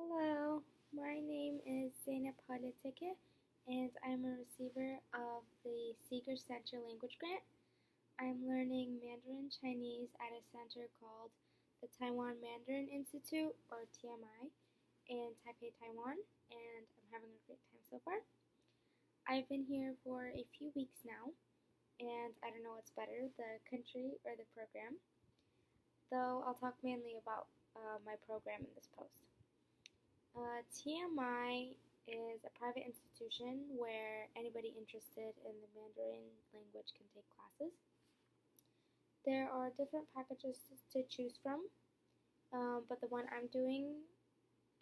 Hello, my name is Zainab Haletike, and I'm a receiver of the Seeger Center Language Grant. I'm learning Mandarin Chinese at a center called the Taiwan Mandarin Institute, or TMI, in Taipei, Taiwan, and I'm having a great time so far. I've been here for a few weeks now, and I don't know what's better, the country or the program, though I'll talk mainly about my program in this post. TMI is a private institution where anybody interested in the Mandarin language can take classes. There are different packages to choose from, but the one I'm doing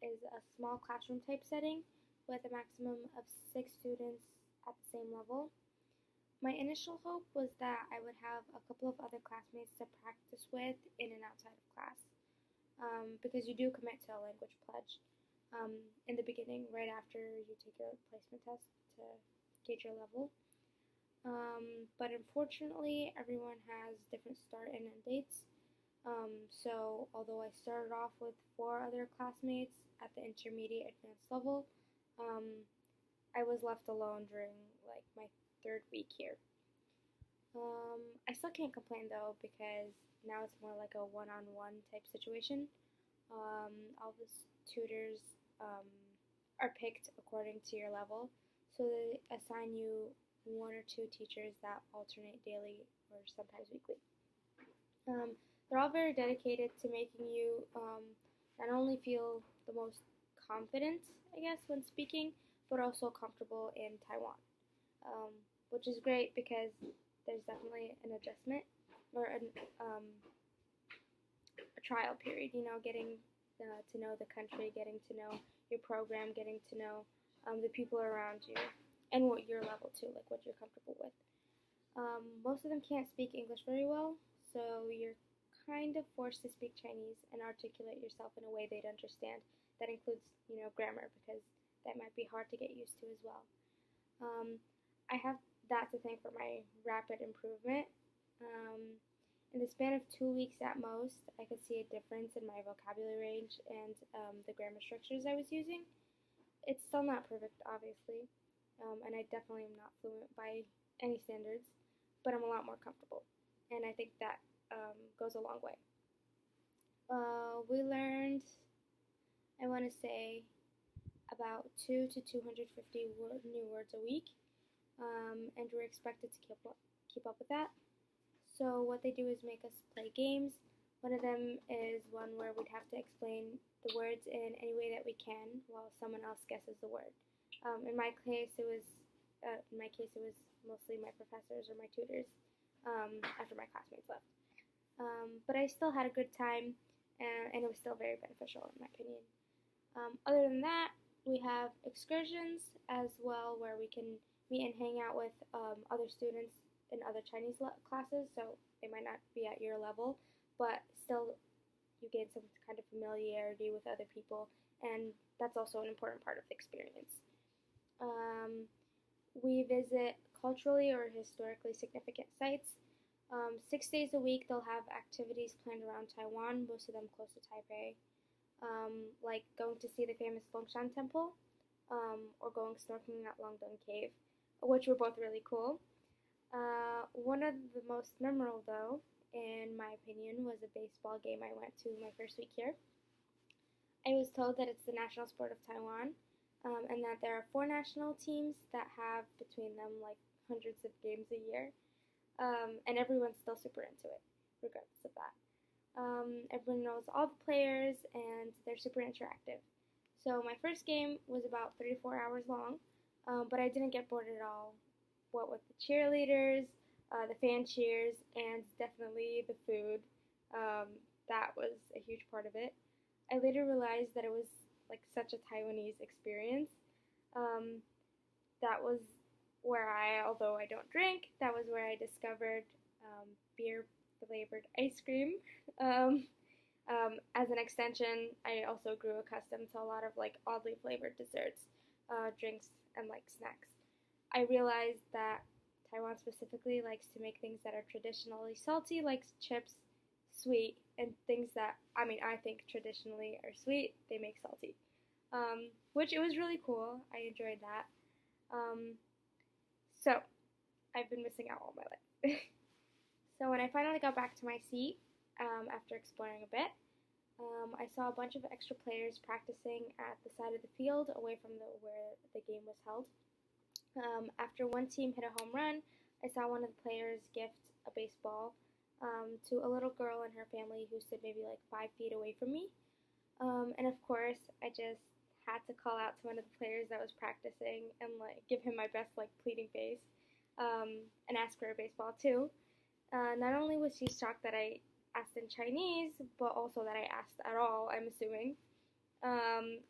is a small classroom type setting with a maximum of 6 students at the same level. My initial hope was that I would have a couple of other classmates to practice with in and outside of class, because you do commit to a language pledge in the beginning, right after you take your placement test to gauge your level. But unfortunately, everyone has different start and end dates. So although I started off with 4 other classmates at the intermediate advanced level, um, I was left alone during like my third week here. I still can't complain though because now it's more like a one-on-one type situation. All the tutors um, are picked according to your level, so they assign you 1 or 2 teachers that alternate daily or sometimes weekly. They're all very dedicated to making you not only feel the most confident, I guess, when speaking, but also comfortable in Taiwan, um, which is great because there's definitely an adjustment or a trial period, getting to know the country, getting to know your program, getting to know the people around you, and what your level too, like what you're comfortable with. Most of them can't speak English very well, so you're kind of forced to speak Chinese and articulate yourself in a way they'd understand. That includes, grammar, because that might be hard to get used to as well. Um, I have that to thank for my rapid improvement. Um, in the span of 2 weeks at most, I could see a difference in my vocabulary range and the grammar structures I was using. It's still not perfect, obviously, and I definitely am not fluent by any standards, but I'm a lot more comfortable, and I think that goes a long way. We learned, I want to say, about 2 to 250 new words a week, and we're expected to keep up with that. So what they do is make us play games. One of them is one where we'd have to explain the words in any way that we can while someone else guesses the word. In my case, it was mostly my professors or my tutors after my classmates left. But I still had a good time, and it was still very beneficial in my opinion. Other than that, we have excursions as well, where we can meet and hang out with other students in other Chinese classes, so they might not be at your level, but still you gain some kind of familiarity with other people, and that's also an important part of the experience. We visit culturally or historically significant sites. 6 days a week, they'll have activities planned around Taiwan, most of them close to Taipei, like going to see the famous Longshan Temple, or going snorkeling at Longdong Cave, which were both really cool. One of the most memorable, though, in my opinion, was a baseball game I went to my first week here. I was told that it's the national sport of Taiwan, and that there are 4 national teams that have between them like hundreds of games a year, and everyone's still super into it, regardless of that. Everyone knows all the players, and they're super interactive. So my first game was about 3 to 4 hours long, but I didn't get bored at all. What with the cheerleaders, the fan cheers, and definitely the food. That was a huge part of it. I later realized that it was like such a Taiwanese experience. Um, that was although I don't drink, that was where I discovered beer flavored ice cream. Um, as an extension, I also grew accustomed to a lot of like oddly flavored desserts, drinks, and like snacks. I realized that Taiwan specifically likes to make things that are traditionally salty, like chips, sweet, and things that I think traditionally are sweet, they make salty. which it was really cool. I enjoyed that. So I've been missing out all my life. So when I finally got back to my seat, after exploring a bit, I saw a bunch of extra players practicing at the side of the field away from where the game was held. After one team hit a home run, I saw one of the players gift a baseball to a little girl and her family who stood maybe like 5 feet away from me. And of course, I just had to call out to one of the players that was practicing and like give him my best like pleading face, and ask for a baseball too. Not only was he shocked that I asked in Chinese, but also that I asked at all, I'm assuming.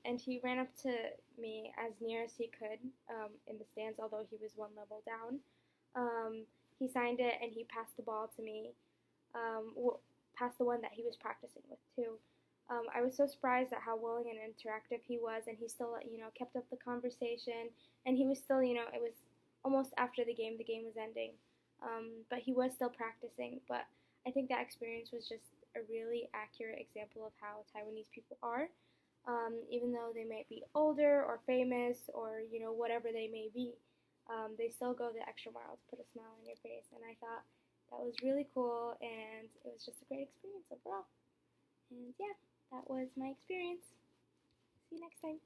And he ran up to me as near as he could in the stands, although he was one level down. He signed it and he passed the ball to me, passed the one that he was practicing with too. I was so surprised at how willing and interactive he was, and he still, kept up the conversation, and he was still, it was almost after the game was ending, but he was still practicing. But I think that experience was just a really accurate example of how Taiwanese people are. Even though they might be older or famous or, whatever they may be, they still go the extra mile to put a smile on your face. And I thought that was really cool, and it was just a great experience overall. And yeah, that was my experience. See you next time.